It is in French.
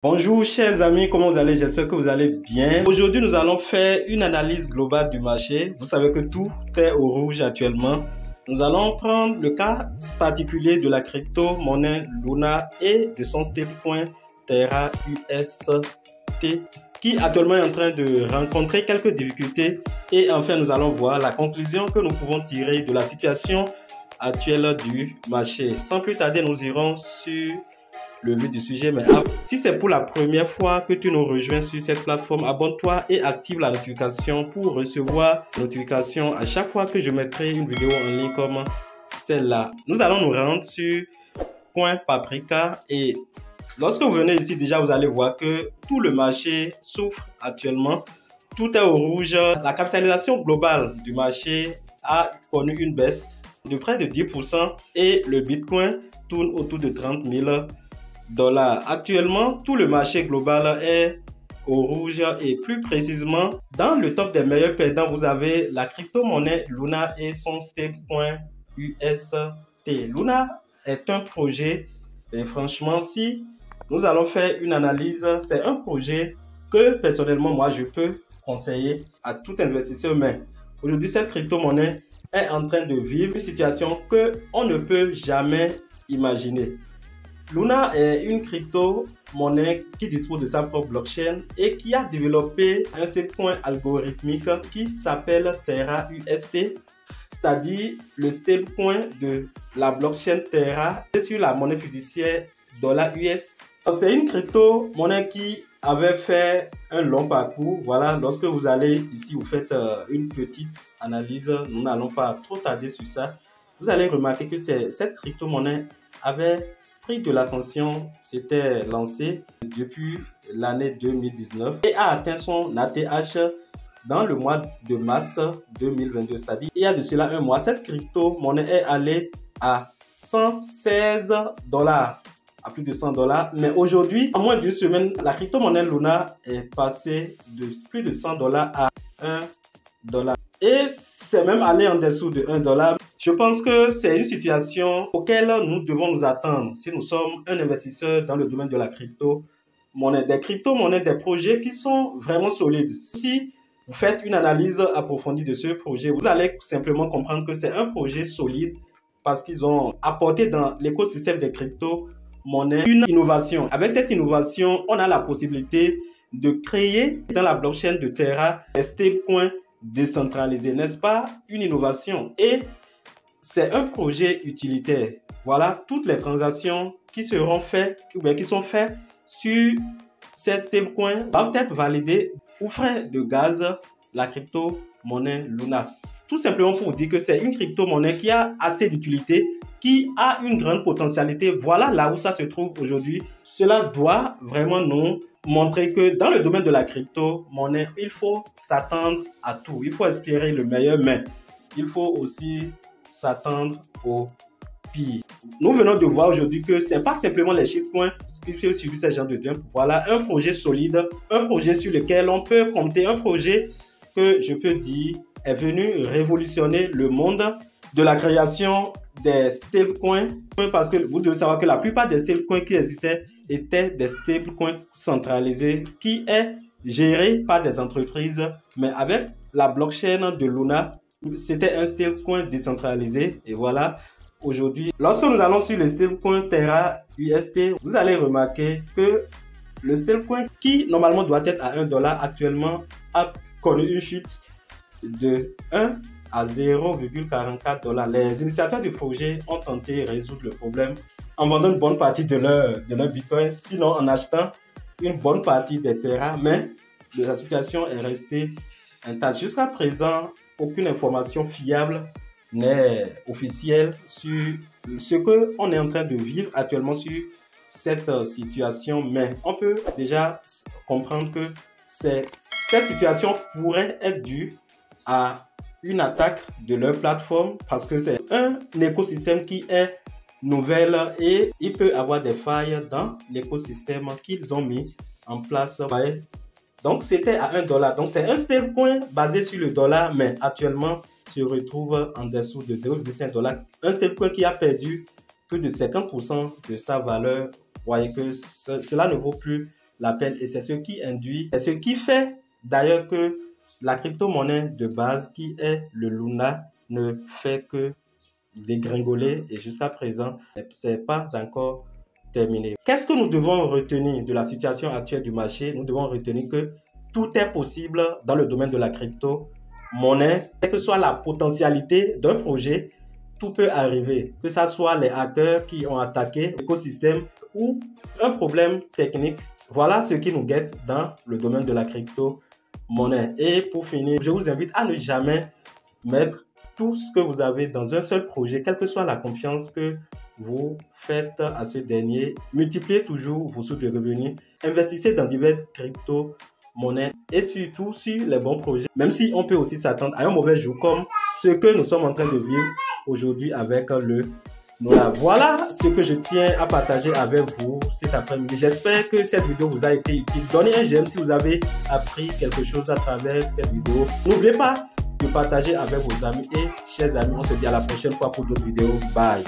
Bonjour chers amis, comment vous allez? J'espère que vous allez bien. Aujourd'hui, nous allons faire une analyse globale du marché. Vous savez que tout est au rouge actuellement. Nous allons prendre le cas particulier de la crypto-monnaie Luna et de son stablecoin Terra UST qui actuellement est en train de rencontrer quelques difficultés. Et enfin, nous allons voir la conclusion que nous pouvons tirer de la situation actuelle du marché. Sans plus tarder, nous irons sur le vif du sujet. Mais si c'est pour la première fois que tu nous rejoins sur cette plateforme, abonne-toi et active la notification pour recevoir notification à chaque fois que je mettrai une vidéo en ligne comme celle-là. Nous allons nous rendre sur CoinPaprika et lorsque vous venez ici, déjà vous allez voir que tout le marché souffre actuellement. Tout est au rouge. La capitalisation globale du marché a connu une baisse de près de 10% et le Bitcoin tourne autour de 30 000 dollars. Actuellement, tout le marché global est au rouge et plus précisément, dans le top des meilleurs perdants, vous avez la crypto-monnaie Luna et son stablecoin UST. Luna est un projet et franchement, si nous allons faire une analyse, c'est un projet que personnellement, moi, je peux conseiller à tout investisseur. Mais aujourd'hui, cette crypto-monnaie est en train de vivre une situation que on ne peut jamais imaginer. Luna est une crypto-monnaie qui dispose de sa propre blockchain et qui a développé un stablecoin algorithmique qui s'appelle Terra UST, c'est-à-dire le stablecoin de la blockchain Terra sur la monnaie fiduciaire $US. C'est une crypto-monnaie qui avait fait un long parcours. Voilà, lorsque vous allez ici, vous faites une petite analyse. Nous n'allons pas trop tarder sur ça. Vous allez remarquer que cette crypto-monnaie avait pris de l'ascension, s'était lancé depuis l'année 2019 et a atteint son ATH dans le mois de mars 2022. C'est-à-dire, il y a de cela un mois, cette crypto-monnaie est allée à 116 dollars, à plus de 100 dollars. Mais aujourd'hui, en moins d'une semaine, la crypto-monnaie Luna est passée de plus de 100 dollars à 1 dollar. Et c'est même allé en dessous de 1 dollar. Je pense que c'est une situation auquel nous devons nous attendre si nous sommes un investisseur dans le domaine de la crypto-monnaie. Des crypto-monnaies, des projets qui sont vraiment solides. Si vous faites une analyse approfondie de ce projet, vous allez simplement comprendre que c'est un projet solide parce qu'ils ont apporté dans l'écosystème des crypto-monnaies une innovation. Avec cette innovation, on a la possibilité de créer dans la blockchain de Terra des stablecoins décentralisés, n'est-ce pas? Une innovation. Et c'est un projet utilitaire. Voilà, toutes les transactions qui seront faites, ou bien qui sont faites sur ces stablecoins doivent être validées aux frais de gaz la crypto-monnaie Luna. Tout simplement pour vous dire que c'est une crypto-monnaie qui a assez d'utilité, qui a une grande potentialité. Voilà là où ça se trouve aujourd'hui. Cela doit vraiment nous montrer que dans le domaine de la crypto-monnaie, il faut s'attendre à tout. Il faut espérer le meilleur, mais il faut aussi s'attendre au pire. Nous venons de voir aujourd'hui que ce n'est pas simplement les shitcoins qui peuvent suivre ce genre de dump. Voilà un projet solide, un projet sur lequel on peut compter, un projet que je peux dire est venu révolutionner le monde de la création des stablecoins, parce que vous devez savoir que la plupart des stablecoins qui existaient étaient des stablecoins centralisés qui est géré par des entreprises, mais avec la blockchain de Luna, c'était un stablecoin décentralisé. Et voilà, aujourd'hui, lorsque nous allons sur le stablecoin Terra UST, vous allez remarquer que le stablecoin qui normalement doit être à 1 dollar actuellement a connu une chute de 1 à 0,44 dollars. Les initiateurs du projet ont tenté de résoudre le problème en vendant une bonne partie de leur Bitcoin, sinon en achetant une bonne partie des Terra, mais la situation est restée intacte. Jusqu'à présent, aucune information fiable n'est officielle sur ce qu'on est en train de vivre actuellement sur cette situation, mais on peut déjà comprendre que cette situation pourrait être due à une attaque de leur plateforme parce que c'est un écosystème qui est nouvel et il peut avoir des failles dans l'écosystème qu'ils ont mis en place. Donc c'était à 1 dollar. Donc c'est un stablecoin basé sur le dollar, mais actuellement se retrouve en dessous de 0,5 dollars. Un stablecoin qui a perdu plus de 50% de sa valeur. Vous voyez que cela ne vaut plus la peine et c'est ce qui induit, c'est ce qui fait d'ailleurs que la crypto-monnaie de base qui est le Luna ne fait que dégringoler et jusqu'à présent, c'est pas encore terminé. Qu'est-ce que nous devons retenir de la situation actuelle du marché? Nous devons retenir que tout est possible dans le domaine de la crypto-monnaie. Quelle que soit la potentialité d'un projet, tout peut arriver. Que ce soit les hackers qui ont attaqué l'écosystème ou un problème technique. Voilà ce qui nous guette dans le domaine de la crypto-monnaie. Et pour finir, je vous invite à ne jamais mettre tout ce que vous avez dans un seul projet, quelle que soit la confiance que vous faites à ce dernier. Multipliez toujours vos sources de revenus. Investissez dans diverses crypto-monnaies et surtout sur les bons projets. Même si on peut aussi s'attendre à un mauvais jour comme ce que nous sommes en train de vivre aujourd'hui avec le Luna. Voilà ce que je tiens à partager avec vous cet après-midi. J'espère que cette vidéo vous a été utile. Donnez un j'aime si vous avez appris quelque chose à travers cette vidéo. N'oubliez pas de partager avec vos amis et chers amis. On se dit à la prochaine fois pour d'autres vidéos. Bye.